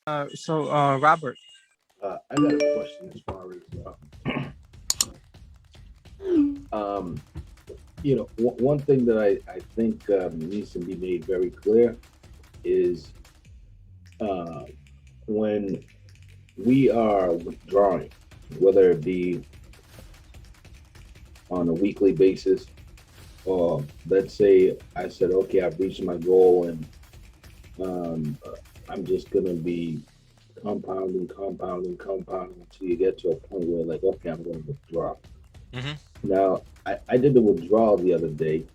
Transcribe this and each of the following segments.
Robert, I got a question as far as um, one thing that I think needs to be made very clear is uh, when we are withdrawing, whether it be on a weekly basis, or let's say I said, okay, I've reached my goal and um, uh, I'm just going to be compounding until you get to a point where, like, okay, I'm going to withdraw. Hmm. Now, I did the withdrawal the other day,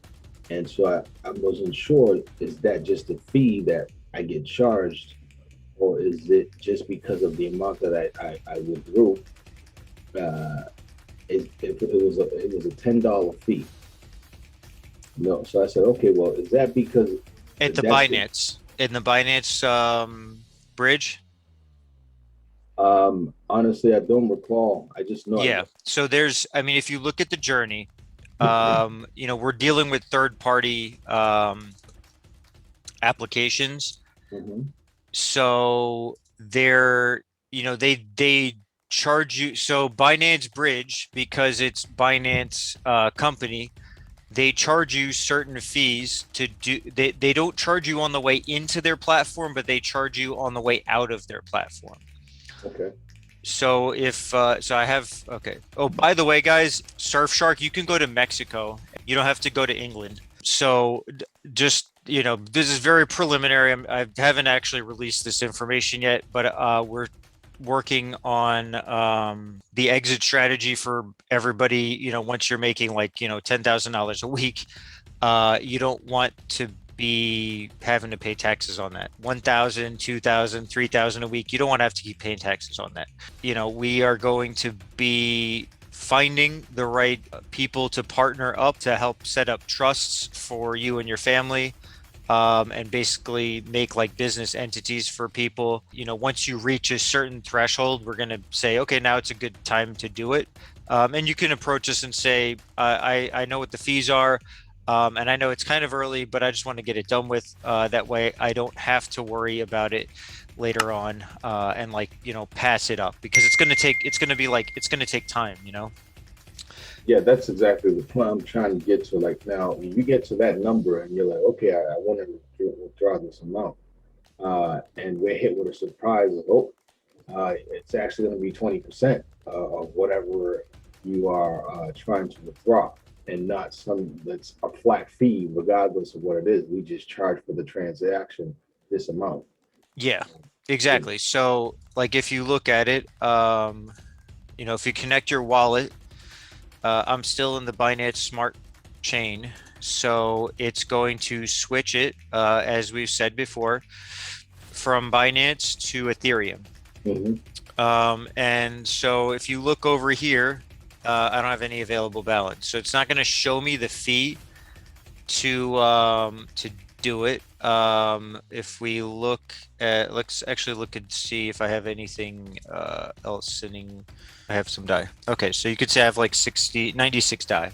and so I wasn't sure, is that just a fee that I get charged, or is it just because of the amount that I withdrew? Uh, it was a $10 fee. No, so I said, okay, well, is that because At the that's the Binance, in the Binance bridge. honestly, I don't recall. I just know I Yeah. went. So there's, I mean, if you look at the journey, we're dealing with third party applications. Hmm. So they're, they charge you. So Binance Bridge, because it's Binance company, they charge you certain fees to do. They don't charge you on the way into their platform, but they charge you on the way out of their platform. Okay. So if so I have okay. Oh, by the way, guys, Surfshark, you can go to Mexico. You don't have to go to England. So just, this is very preliminary. I haven't actually released this information yet, but we're working on the exit strategy for everybody. Once you're making like, $10,000 a week, you don't want to be having to pay taxes on that. 1,000, 2,000, 3,000 a week. You don't want to have to keep paying taxes on that. We are going to be finding the right people to partner up to help set up trusts for you and your family, and basically make like business entities for people. Once you reach a certain threshold, we're going to say, okay, now it's a good time to do it. And you can approach us and say, I know what the fees are. And I know it's kind of early, but I just want to get it done with. That way I don't have to worry about it later on, and like, pass it up, because it's going to take time. Yeah, that's exactly the point I'm trying to get to. Like now, when you get to that number and you're like, okay, I want to withdraw this amount, and we're hit with a surprise of, oh, it's actually going to be 20% of whatever you are trying to withdraw, and not some that's a flat fee, regardless of what it is. We just charge for the transaction this amount. Yeah, Yeah. exactly. So like if you look at it, if you connect your wallet, I'm still in the Binance Smart chain. So it's going to switch it, as we've said before, from Binance to Ethereum. Hmm. And so if you look over here, I don't have any available balance. So it's not going to show me the fee to do it. If we look at, let's actually look and see if I have anything else sitting. I have some die. Okay, so you could say I have like 96 die,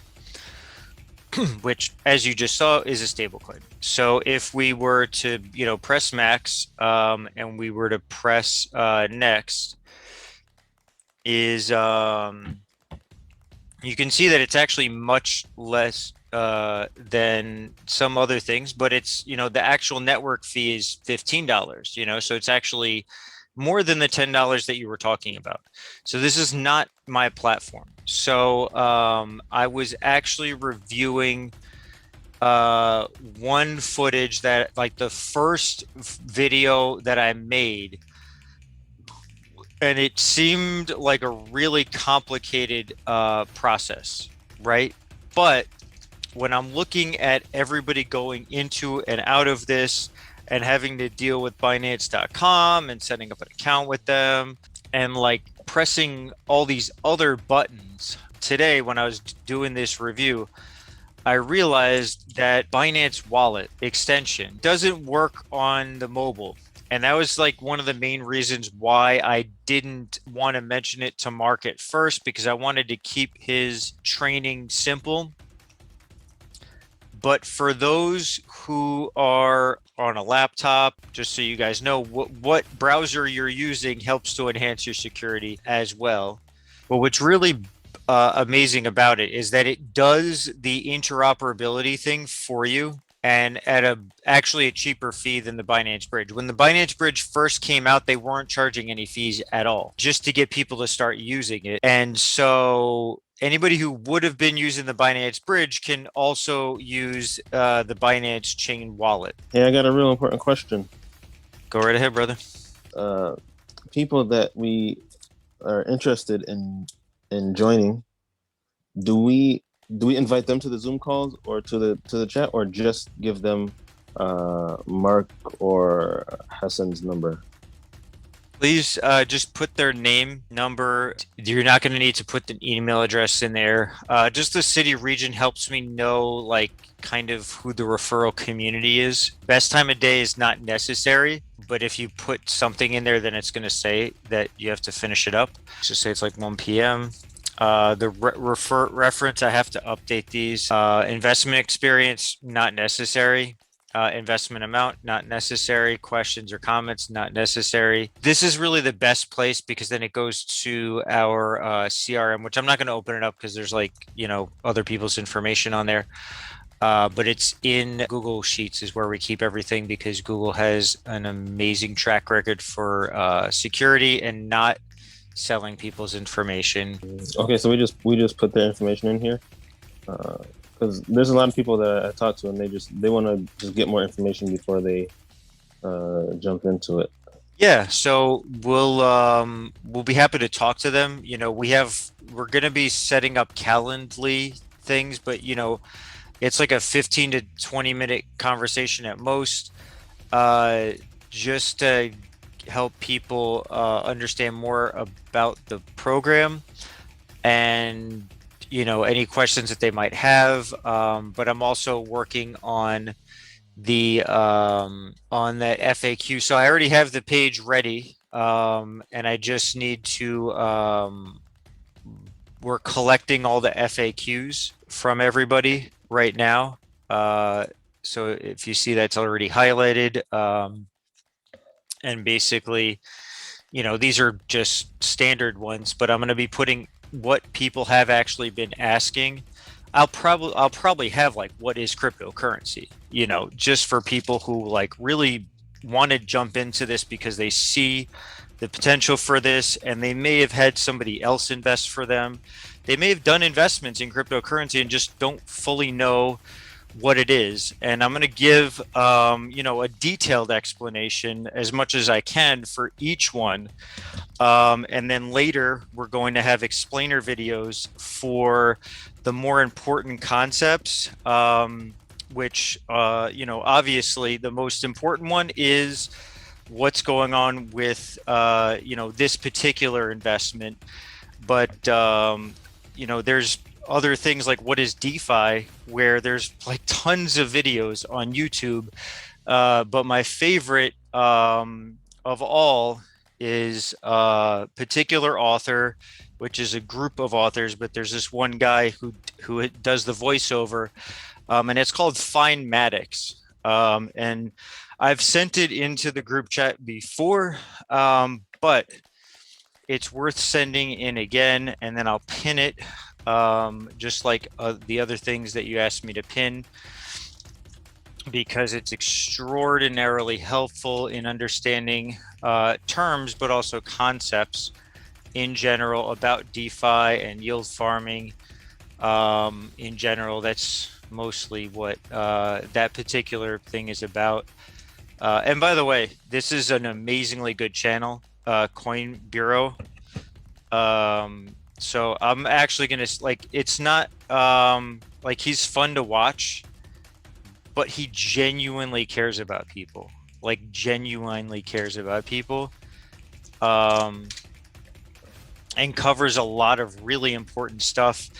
which, as you just saw, is a stable coin. So if we were to, press max, and we were to press next, is you can see that it's actually much less than some other things, but it's, the actual network fee is $15, so it's actually more than the $10 that you were talking about. So this is not my platform. So I was actually reviewing one footage that, like, the first video that I made, and it seemed like a really complicated process, right? But when I'm looking at everybody going into and out of this and having to deal with Binance.com and setting up an account with them and like pressing all these other buttons today, when I was doing this review, I realized that Binance Wallet extension doesn't work on the mobile. And that was like one of the main reasons why I didn't want to mention it to Mark at first, because I wanted to keep his training simple. But for those who are on a laptop. Just so you guys know, what browser you're using helps to enhance your security as well. But what's really amazing about it is that it does the interoperability thing for you and at a actually a cheaper fee than the Binance Bridge. When the Binance Bridge first came out, they weren't charging any fees at all, just to get people to start using it. And so anybody who would have been using the Binance Bridge can also use the Binance Chain wallet. Hey, I got a real important question. Go right ahead, brother. Uh, People that we are interested in joining, do we invite them to the Zoom calls or to the chat, or just give them Mark or Hassan's number? Please just put their name, number. You're not going to need to put the email address in there. Just the city region helps me know, like, kind of who the referral community is. Best time of day is not necessary, but if you put something in there, then it's going to say that you have to finish it up. Just say it's like 1 p.m. The reference, I have to update these. Investment experience, not necessary. Investment amount, not necessary. Questions or comments, not necessary. This is really the best place because then it goes to our CRM, which I'm not going to open it up because there's, like, other people's information on there. But it's in Google Sheets is where we keep everything, because Google has an amazing track record for security and not selling people's information. Okay, so we just put their information in here, because there's a lot of people that I talk to, and they want to just get more information before they jump into it. Yeah, so we'll be happy to talk to them. We're gonna be setting up Calendly things, but it's like a 15 to 20-minute conversation at most, just to help people understand more about the program and any questions that they might have. But I'm also working on the FAQ. So I already have the page ready, and I just need to we're collecting all the FAQs from everybody right now. So if you see, that's already highlighted. And basically, these are just standard ones, but I'm going to be putting what people have actually been asking. I'll probably have, like, what is cryptocurrency, just for people who, like, really want to jump into this because they see the potential for this, and they may have had somebody else invest for them. They may have done investments in cryptocurrency and just don't fully know what it is. And I'm going to give a detailed explanation as much as I can for each one. And then later we're going to have explainer videos for the more important concepts, which obviously the most important one is what's going on with this particular investment. But there's other things like what is DeFi, where there's, like, tons of videos on YouTube. But my favorite of all is a particular author, which is a group of authors, but there's this one guy who does the voiceover, and it's called Fine Maddox. And I've sent it into the group chat before, but it's worth sending in again, and then I'll pin it, just like the other things that you asked me to pin, because it's extraordinarily helpful in understanding terms, but also concepts in general about DeFi and yield farming. In general, that's mostly what that particular thing is about. And by the way, this is an amazingly good channel, Coin Bureau. So I'm actually gonna, like, it's not like he's fun to watch, but he genuinely cares about people, like genuinely cares about people, and covers a lot of really important stuff,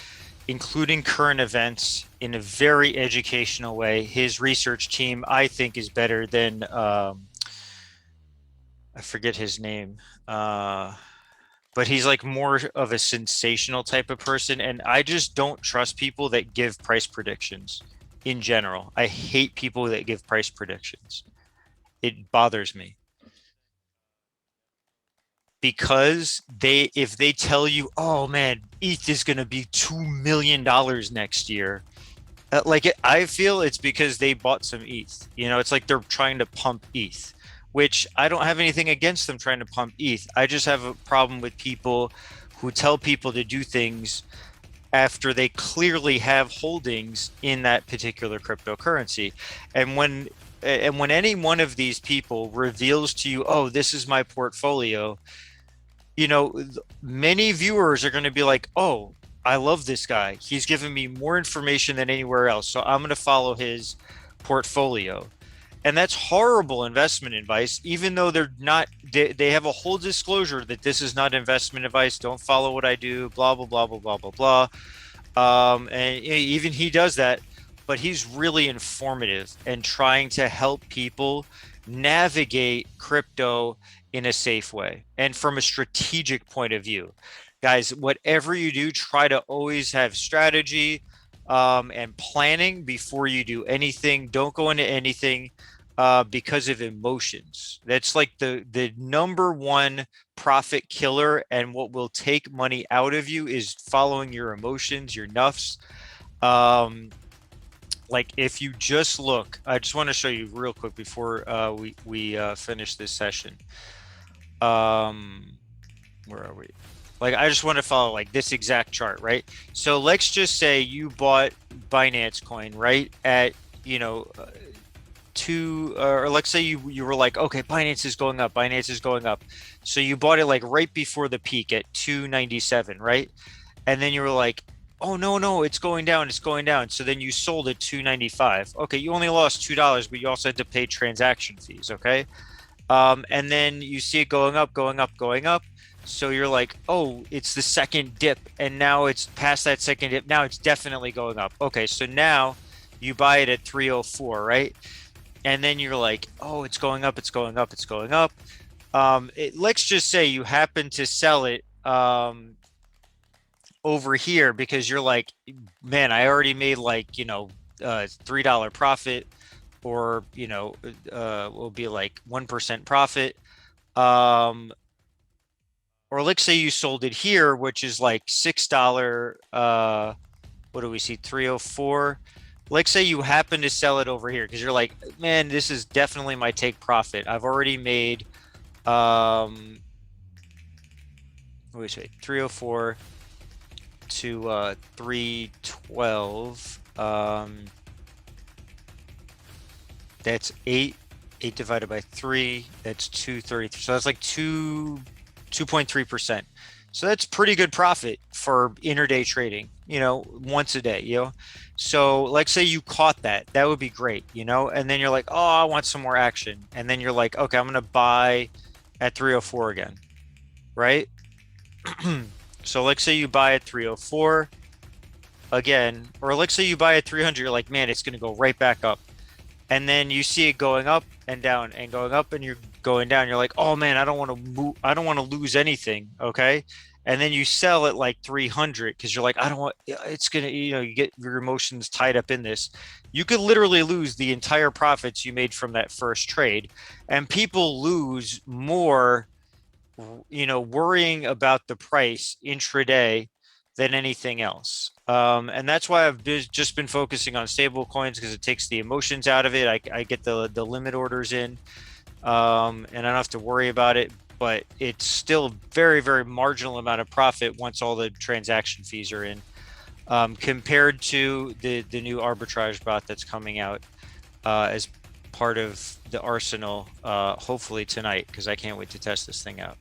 including current events, in a very educational way. His research team, I think, is better than I forget his name, but he's, like, more of a sensational type of person, and I just don't trust people that give price predictions. In general, I hate people that give price predictions. It bothers me because if they tell you, oh man, ETH is going to be $2 million next year, I feel it's because they bought some ETH. It's like they're trying to pump ETH, which I don't have anything against them trying to pump ETH. I just have a problem with people who tell people to do things after they clearly have holdings in that particular cryptocurrency. And when any one of these people reveals to you, oh, this is my portfolio, many viewers are going to be like, oh, I love this guy. He's given me more information than anywhere else. So I'm going to follow his portfolio. And that's horrible investment advice, even though they're not, they have a whole disclosure that this is not investment advice. Don't follow what I do, blah, blah, blah, blah, blah, blah, blah. And even he does that, but he's really informative and trying to help people navigate crypto in a safe way and from a strategic point of view. Guys, whatever you do, try to always have strategy and planning before you do anything. Don't go into anything because of emotions. That's like the number one profit killer, and what will take money out of you is following your emotions, your nuffs. Like if you just look, I just want to show you real quick before we finish this session. Where are we? Like I just want to follow like this exact chart, right? So let's just say you bought Binance coin, right? At, you know, or let's say you were like, okay, Binance is going up, Binance is going up. So you bought it like right before the peak at 297, right? And then you were like, oh no, it's going down, it's going down. So then you sold at 295. Okay, you only lost $2, but you also had to pay transaction fees, okay? And then you see it going up, going up, going up. So you're like, oh, it's the second dip, and now it's past that second dip. Now it's definitely going up. Okay, so now you buy it at 304, right? And then you're like, oh, it's going up, it's going up, it's going up. Let's just say you happen to sell it over here because you're like, man, I already made like, $3 profit, or will be like 1% profit. Or let's say you sold it here, which is like $6. What do we see? 304. Let's say you happen to sell it over here because you're like, man, this is definitely my take profit. I've already made what do we say? 304 to 312. That's 8 divided by 3, that's 233. So that's like 2.3%. So that's pretty good profit for intraday trading, once a day. So let's say you caught that. That would be great, and then you're like, oh, I want some more action. And then you're like, okay, I'm going to buy at 304 again, right? So let's say you buy at 304 again, or let's say you buy at 300. You're like, man, it's going to go right back up. And then you see it going up and down and going up, and you're going down. You're like, oh man, I don't want to move. I don't want to lose anything. Okay. And then you sell at like 300 because you're like, I don't want, it's going to, you get your emotions tied up in this. You could literally lose the entire profits you made from that first trade. And people lose more, worrying about the price intraday than anything else. And that's why I've just been focusing on stable coins, because it takes the emotions out of it. I get the limit orders in, and I don't have to worry about it, but it's still very, very marginal amount of profit once all the transaction fees are in, compared to the new arbitrage bot that's coming out as part of the arsenal, hopefully tonight, because I can't wait to test this thing out.